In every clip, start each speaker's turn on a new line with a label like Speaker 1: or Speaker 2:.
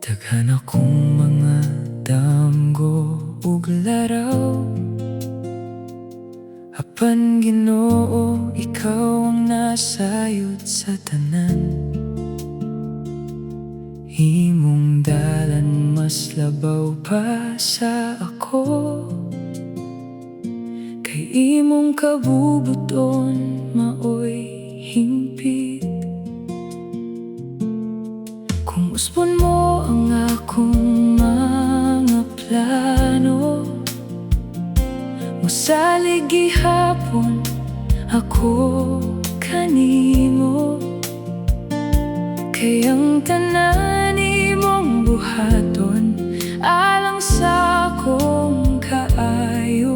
Speaker 1: Daghan akong mga damgo ug laraw. Apan Ginoo, ikaw ang nasayod sa tanan. Imong dalan mas labaw pa sa ako, kay imong kabubuton maoy hingpit. Kung usbon mo ang akong mga plano, musalig gihapon ako kanimo, kay ang tanan imong buhaton alang sa akong kaayuhan.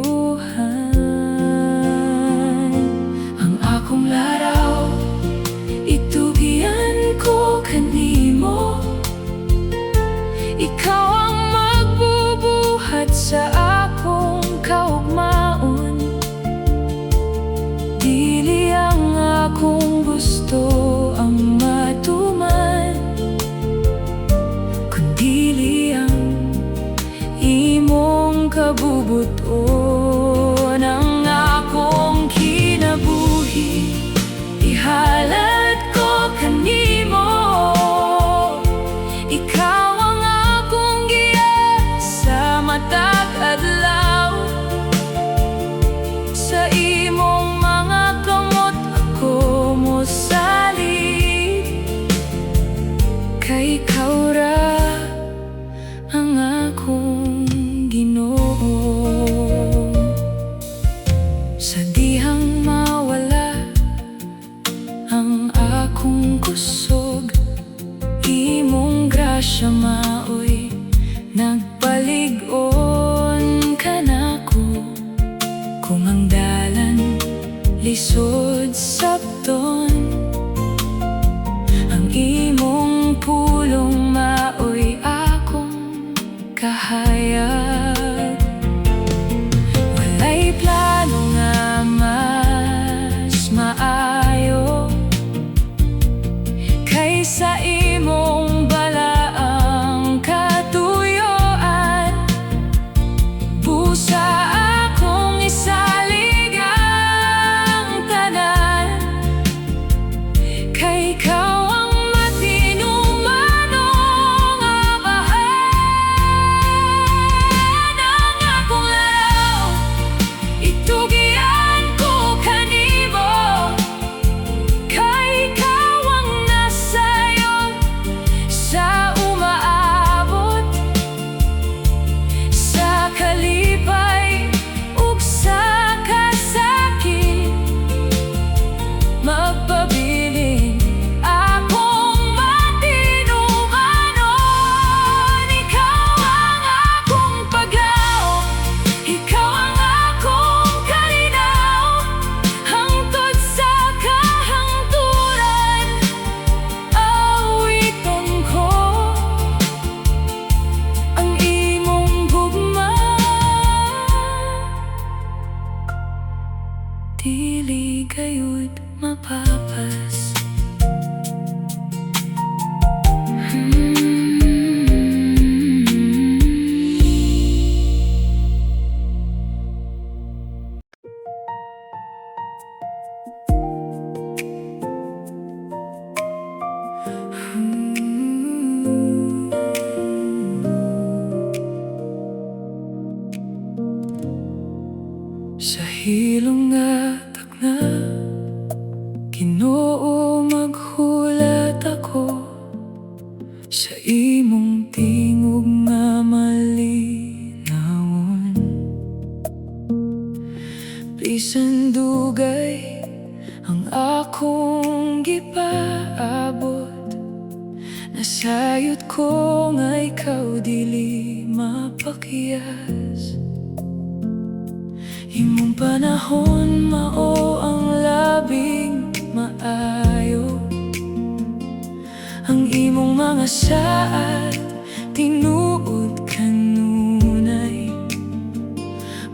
Speaker 1: Ang akong laraw itugyan ko kanimo, ikaw ang magbubuhat sa akong kaugmaon. Dili ang akong gusto ang matuman, kundili ang imong kabubuton. Ang akong kinabuhi ihalad ko kanimo, ikaw ang akong giya sa matag adlaw. Sa imong mga kamot ako mosalig, kay ikaw ra ang akong Ginoo. Sa dihang mawala ang akong kusog, imong grasya maoy nagpalig-on ka nako. Kung ang dalan lisod sabton, ang imong pulong maoy akong kahayag. Walay plano nga mas maayo kaysa imong balaang katuyoan. Busa akong isalig ang tanan, kay ikaw ang matinumanong abahan. Ang akong laraw itugyan ko kanimo, kay ikaw ang nasayod sa umaabot, sa kalipay ug sa kasakit. Magpabilin akong matinumanon, ikaw ang akong paglaom, ikaw ang akong kalinaw. Hangtod sa kahangturan awiton ko ang imong gugma. Dili gayud mapapas. Sa hilong nga takna, Ginoo, maghulat ako sa imong tingog nga malinawon. Bisan dugay ang akong gipaabot, nasayod ko nga ikaw dili mapakiyas. Imong panahon mao ang labing maayo, ang imong mga saad tinuod kanunay.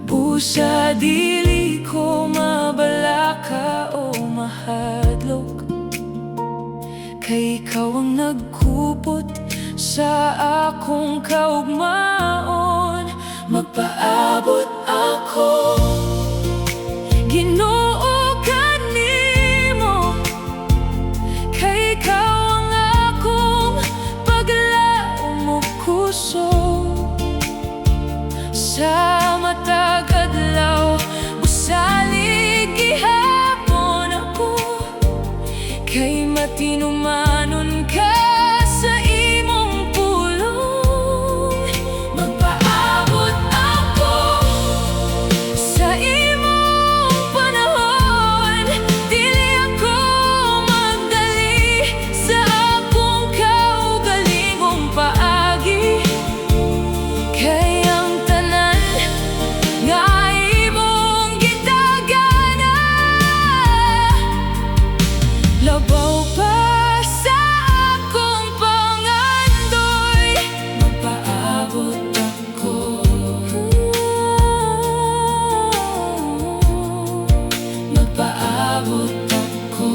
Speaker 1: Busa dili ko mabalaka o mahadlok, kay ikaw ang nagkupot sa akong kaugmaon. Magpaabot ako, Ginoo, kanimo, kay ikaw ang akong paglaom ug kusog. Sa matag adlaw usalig gihapon ako, kay matinumanon ka sa imong pulong. Magpaabot ako sa imong panahon, dili ako magdali sa akong kaugalingong paagi, kay ang tanan nga imong gitagana labaw pa sa akong pangandoy. Magpaabot ako, magpaabot ako.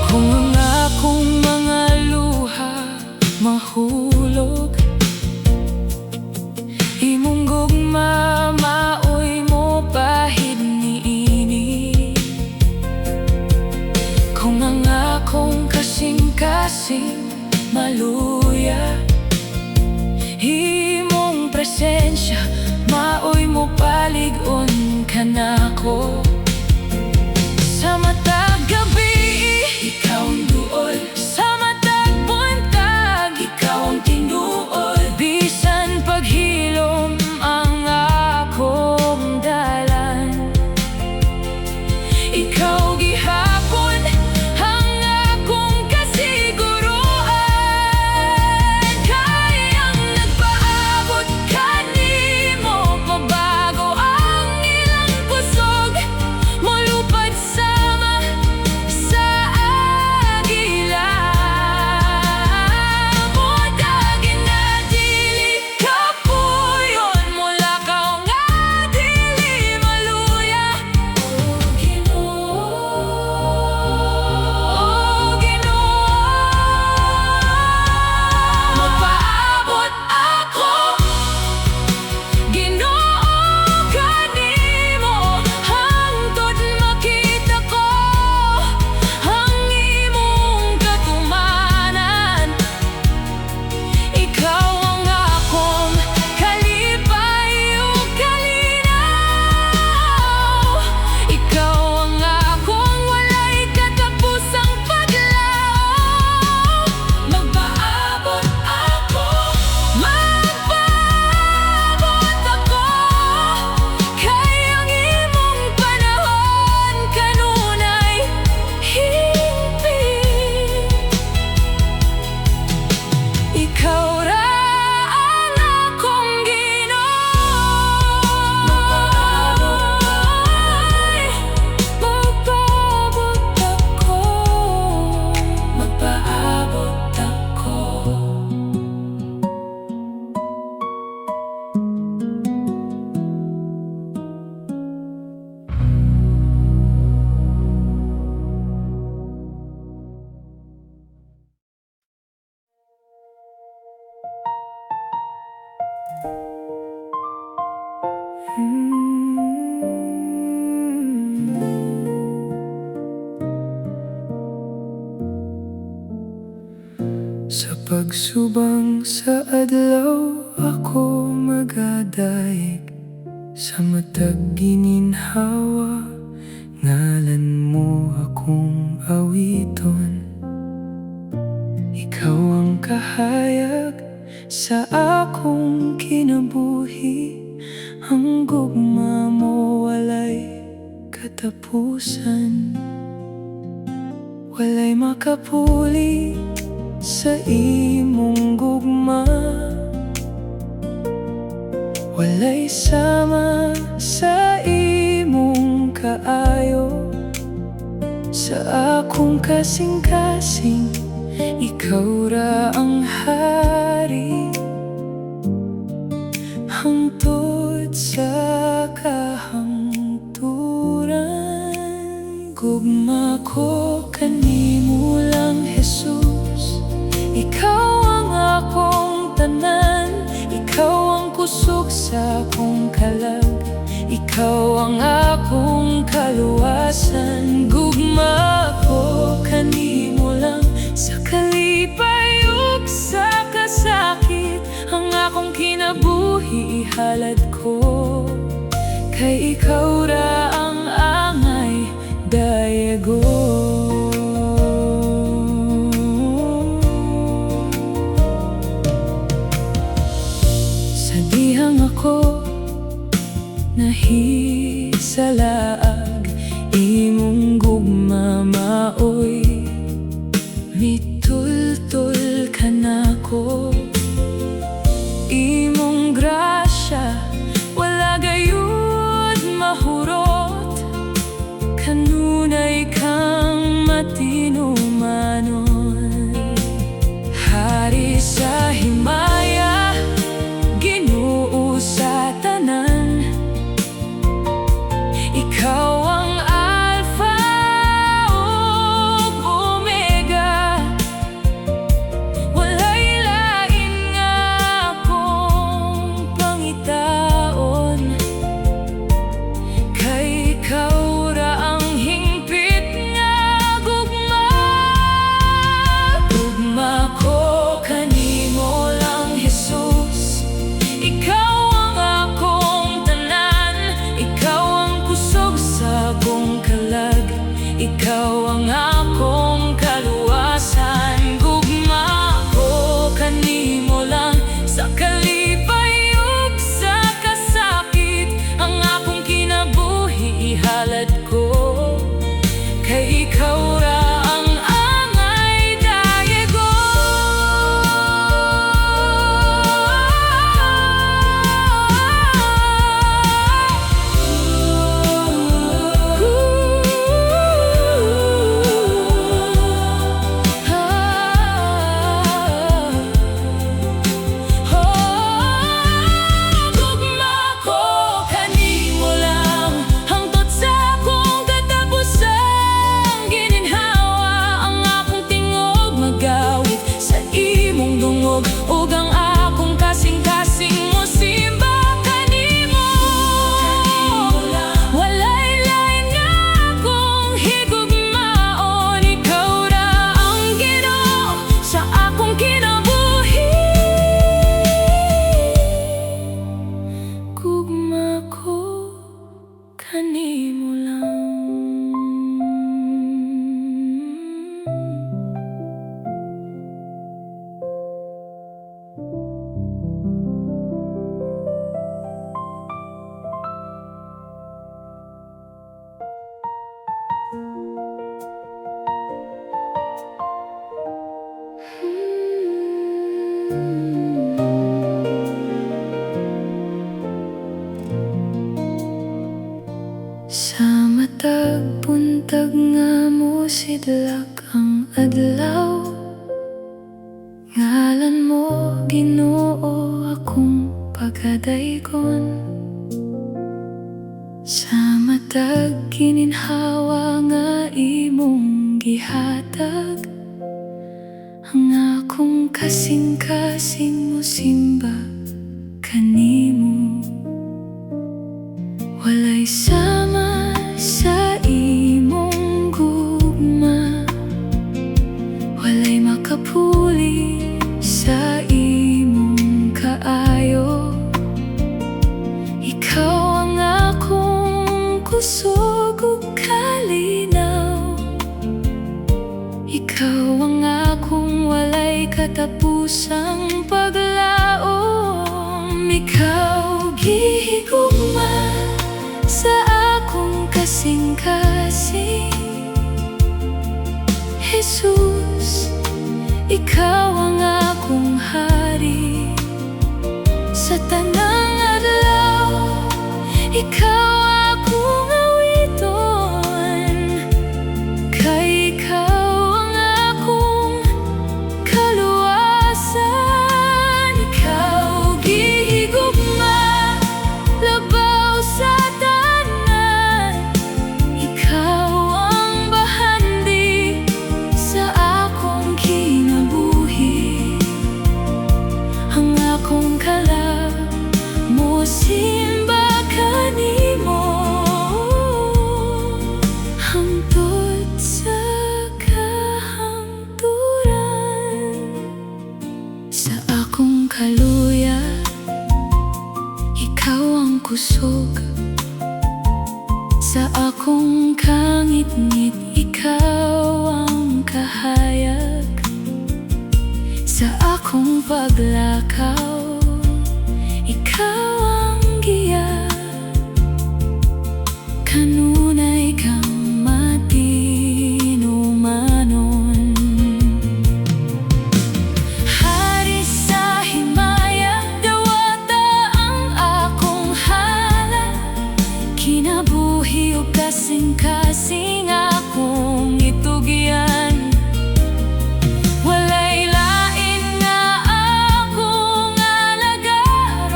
Speaker 1: Kung ang akong mga luha mahulog, imong gugma maoy mo pahid niini. Kung ang akong kasing-kasing maluya, imong presensya maoy mo palig-on ka nako. Sa matag gabi, ikaw ang duol. Sa matag buntag, ikaw ang tinuod. Bisan paghilom ang akong dalan, ikaw gihapon ang akong kasiguruan. Kayang nagpaabot kanimo, mabago ang ilang kusog, molupad sama sa agila. Mudagin na dili kapuyon, mula ka nga dili maluya. O Ginoo, magpaabot ako, Ginoo, kanimo, hangtod makita ko ang imong katumanan. Ikaw ang akong kalipay ug kalinaw. Ikaw ang akong walay katapusang paglaom. Magpaabot ako, magpaabot ako, kay ang imong panahon kanunay hingpit. Ikaw ra ang akong Ginoo. Magpaabot ako, magpaabot ako. Sa pagsubang sa adlaw ako magadaig, sa matag gininhawa ngalan mo akong awiton. Ikaw ang kahayag sa akong kinabuhi, ang gugma mo walay katapusan. Walay makapuli sa imong gugma, walay sama sa imong kaayo. Sa akong kasing-kasing, ikaw ra ang hari, hangtod sa kahangturan. Gugma ko kanimo lang, Jesus. sa akong kalag. Ikaw ang akong kaluwasan. Gugma ko kanimo lang sa kalipay ug sa kasakit. Ang akong kinabuhi ihalad ko, kay ikaw ra ang angay dayago. Sa dihang ako nahisalaag, imong gugma maoy mitultul ka nako. Imong grasya wala gayud mahurot, kanunay kang matinumanon. Hari sa himaya, Ginoo sa tanan, ikaw ang Alpha ug Omega. Walay lain nga akong pangitaon, kay ikaw ra ang hingpit nga gugma. Gugma ko kanimo lang, Jesus. Ikaw ang akong tanan, ikaw ang kusog sa akong kalag, ikaw ang akong kaluwasan. Gugma ko kanimo lang sa kalipay ug sa kasakit. Ang akong kinabuhi ihalad ko, kay ikaw ra ang angay dayago. Gugma ko kanimo lang, hangtod sa akong katapusang gininhawa. Ang akong tingog magawit sa imong dungog, ug ang akong kasing-kasing mo simba kanimo. Walay lain nga akong higugmaon, ikaw ra ang Ginoo sa akong kinabuhi. Gugma ko kanimo lang. Sa matag buntag nga mo sidlak ang adlaw, ngalan mo Ginoo akong pagkadaygon. Sa matag gininhawa nga imong gihatag, ang akong kasing-kasing mo simba kanimo. Walay sama sa imong gugma, walay makapuli sa imong kaayo. Ikaw ang akong kusog ug kalinaw, ikaw ang akong walay katapusang paglaom. Ikaw gihigugma sa akong kasing-kasing, Jesus. Ikaw ang akong hari sa tanang adlaw, ikaw akong awiton, kay ikaw ang akong kaluwasan. Ikaw gihigugma labaw sa tanan, ikaw ang bahandi sa haluya, ikaw ang kusog sa akong kangit-ngit. Ikaw ang kahayag sa akong paglakaw. Ikaw ang giya, kanunay kang matinumanon. Hari sa himaya, dawata ang akong hala. Kinabuhi ug kasing-kasing akong itugyan. Walay lain nga akong alagaron,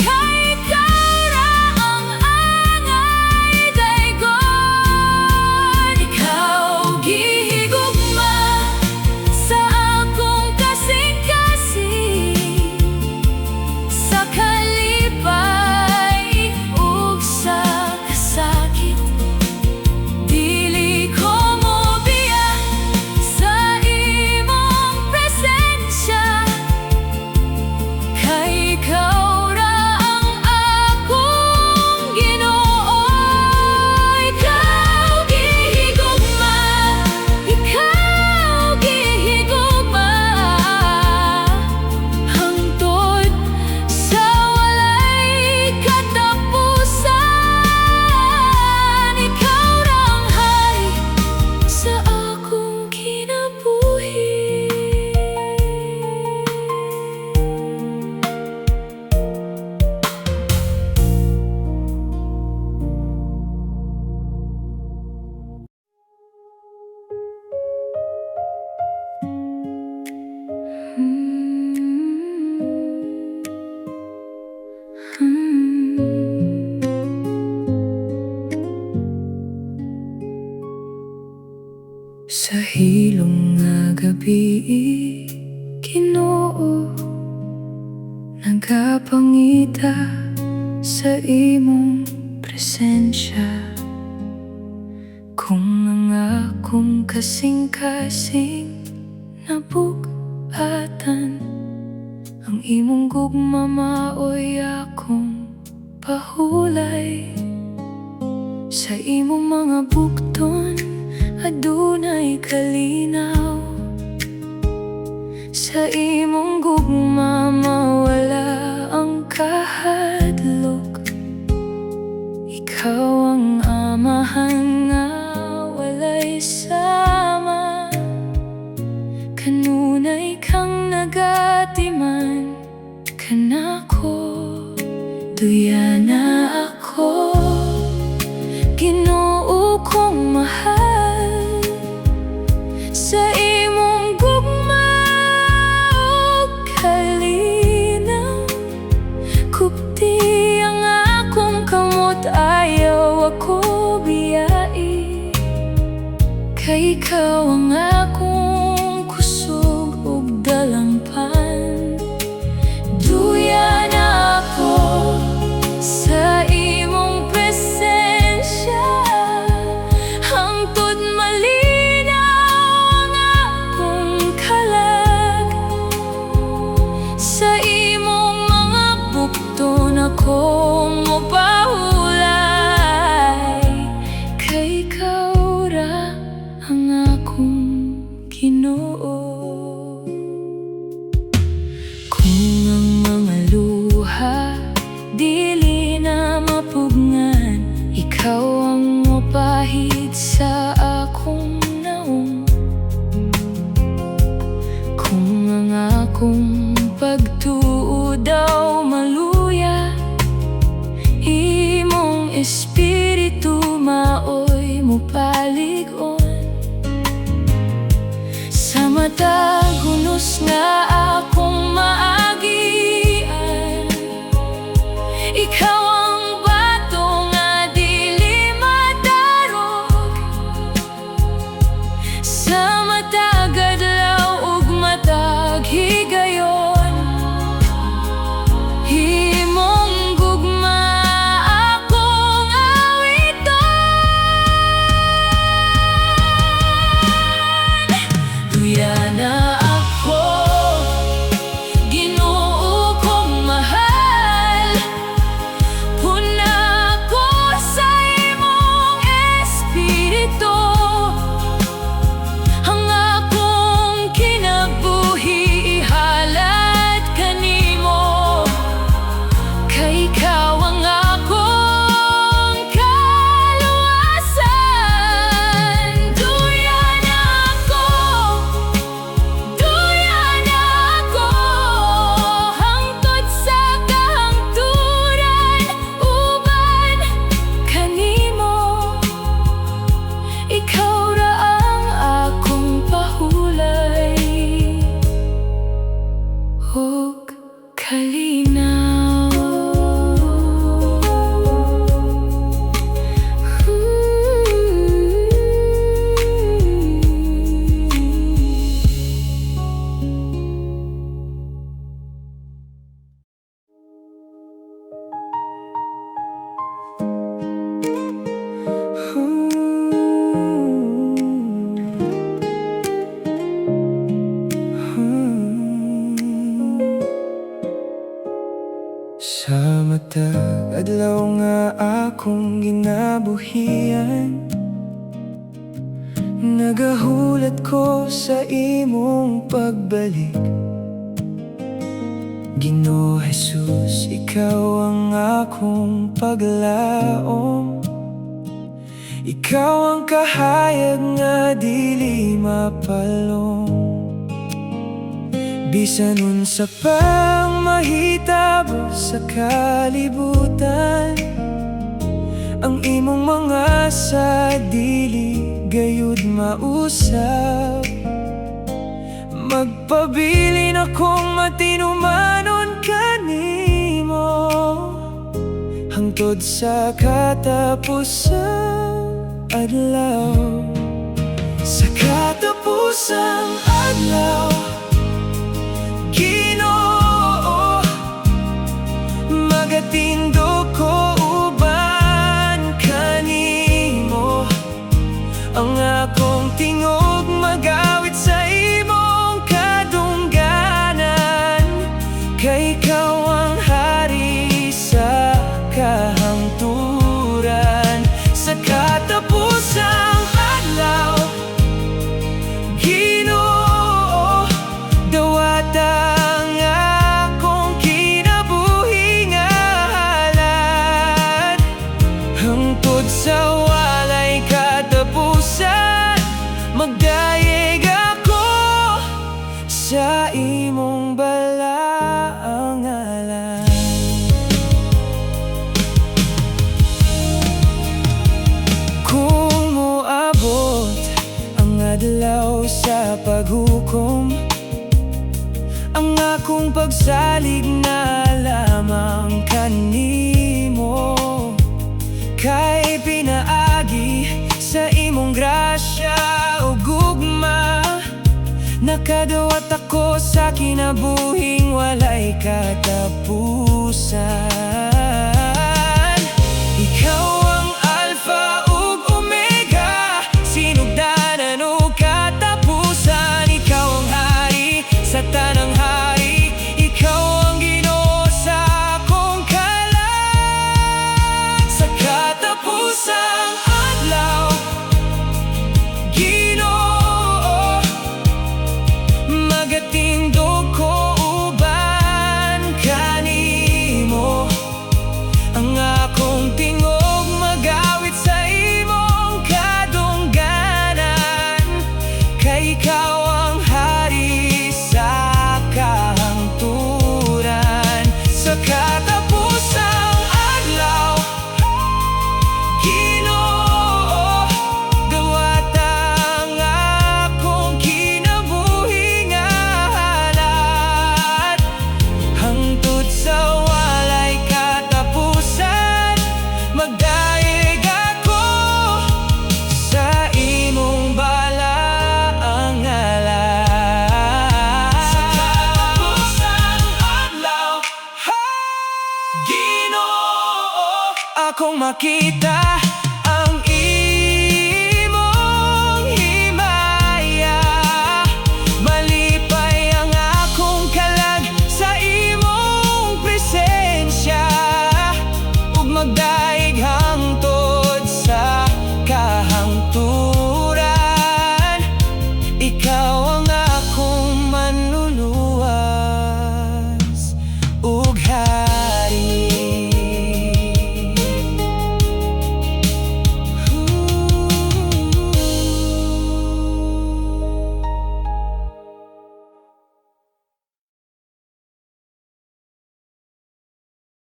Speaker 1: kay ikaw ra ang angay daygon. Ikaw gihigugma sa akong kasing-kasing, sa kalipay ug sa kasakit. Dili ko mobiya sa imong presensya, kay ikaw ra ang akong Ginoo. Ikaw gihigugma, ikaw gihigugma, hangtod sa walay katapusan. Ikaw ra ang hari sa akong kinabuhi. Sa hilong nga gabi, Ginoo, nagapangita sa imong presensya. Kung ang akong kasing-kasing nabug-atan, ang imong gugma maoy akong pahulay. Sa imong mga bukton adunay kalinaw, sa imong gugma mawala ang kahadlok. Ikaw ang amahan nga walay sama, kanunay kang nagatiman kanako. Duya na ako, Ginoo kong mahal, sa imong gugma ug kalinaw. Kupti ang akong kamot, ayaw ako biyai, kay ikaw ang akong kusog ug dalangpan. Duya na ako sa imong presensya, hangtod malinaw ang akong kalag. Sa imong mga bukton akong mopahulay, kay ikaw ra ang akong Ginoo. Kung ang mga luha dili na mapugngan, ikaw ang mopahid sa akong naong. Kung ang akong pagtuo daw maluya, imong espiritu maoy mopalig-on. Sa matag hunos nga akong maagian, ikaw ang bato nga dili madarog. Sa matag adlaw ug matag higayon, imong gugma akong awiton. Duya na ako
Speaker 2: adlaw nga akong ginabuhian, nagahulat ko sa imong pagbalik. Ginoo Jesus, ikaw ang akong paglaom, ikaw ang kahayag nga dili mapalong. Bisan unsa pang mahitabo sa kalibutan, ang imong mga sa dili gayud mausap. Magpabilin akong matinumanon kanimo hangtod sa katapusang adlaw. Sa katapusang adlaw, Ginoo, magatindog ko uban kanimo. Ang akong tingog magawit sa imong kadungganan, kay ikaw ang hari sa kahangturan. Sa katapusang adlaw, Ginoo, dawata ang akong kinabuhing halad, hangtod sa walay katapusan. Magdayeg ako sa imong balaang ngalan. Kung moabot ang adlaw sa paghukom, ang akong pagsalig na lamang kanimo, kay pinaagi sa imong grasya o gugma. Nakadawat ako sa kinabuhing walay katapusan. Ikaw ang Alpha ug Omega, sinugdanan ug katapusan. Ikaw ang hari sa tanang hari, ikaw ang Ginoo sa akong kalan. Sa katapusang adlaw, Ginoo, magatindog ko uban kanimo. Ang akong tingog magawit sa imong kadungganan, kay ikaw ang hari sa kahangturan. Sa katapusang adlaw, Ginoo, dawata ang akong kinabuhing halad, hangtod sa walay katapusan. Magdayeg ako sa imong balaang ngalan. Sa katapusang adlaw, Ginoo, akong makita